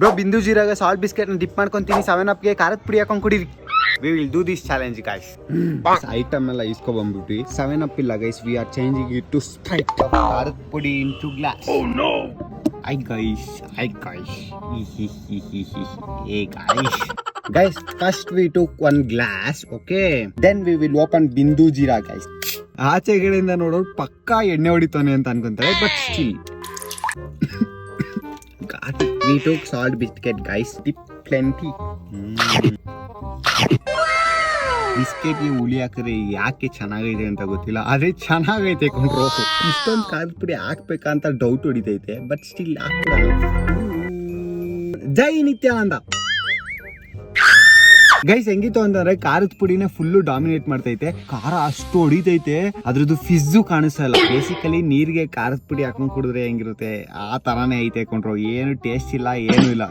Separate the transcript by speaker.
Speaker 1: Bro ಬಿಂದು ಜೀರಾಗ salt biscuit drip ಮಾಡ್ಕೊಂತೀನಿ 7up ಗೆ ಖಾರದ ಪುಡಿ ಹಾಕೊಂಡ್ ಕುಡಿರಿ. We will do this challenge guys. Item ಎಲ್ಲ ಇಸ್ಕೊ ಬಂದ್ಬಿಟ್ವಿ. 7up ಇಲ್ಲ guys, we are changing it to Sprite. ಖಾರದ ಪುಡಿ into glass. Oh no. Hi guys. Hey guys. Guys, first we took one glass, okay? Then we will open Bindu Jeera guys. ಆಚೆಗಡೆಯಿಂದ ನೋಡೋರು ಪಕ್ಕಾ ಎಣ್ಣೆ ಹೊಡಿತಾನೆ ಅಂತ ಅನ್ಕೊಂತಾರೆ, but still got it. We took salt biscuit guys, dip plenty. Biscuit ಗೆ ಹುಳಿ ಹಾಕಿದ್ರೆ ಯಾಕೆ ಚೆನ್ನಾಗೈತೆ ಅಂತ ಗೊತ್ತಿಲ್ಲ, ಆದ್ರೆ ಚೆನ್ನಾಗೈತೆ ಕೊಂಡ್ರು. ಇಷ್ಟೊಂದು ಖಾರದ ಪುಡಿ ಹಾಕ್ಬೇಕಂತ ಡೌಟ್ ಹೊಡಿತೈತೆ, ಬಟ್ ಸ್ಟಿಲ್ ಹಾಕ್ಬಿಡೋಣ. ಜೈ ನಿತ್ಯಾನಂದ. ಗೈಸ್ ಹೆಂಗಿತ್ತು ಅಂತಂದ್ರೆ ಖಾರದ ಪುಡಿನ ಫುಲ್ಲು ಡಾಮಿನೇಟ್ ಮಾಡ್ತೈತೆ, ಖಾರ ಅಷ್ಟು ಹೊಡಿತೈತೆ, ಅದ್ರದ್ದು ಫಿಜ್ಜು ಕಾಣಿಸಲ್ಲ. ಬೇಸಿಕಲಿ ನೀರಿಗೆ ಖಾರದ ಪುಡಿ ಹಾಕೊಂಡ್ ಕುಡಿದ್ರೆ ಹೆಂಗಿರುತ್ತೆ ಆ ತರಾನೇ ಐತೆ ಕೊಂಡ್ರು. ಏನು ಟೇಸ್ಟ್ ಇಲ್ಲ, ಏನು ಇಲ್ಲ.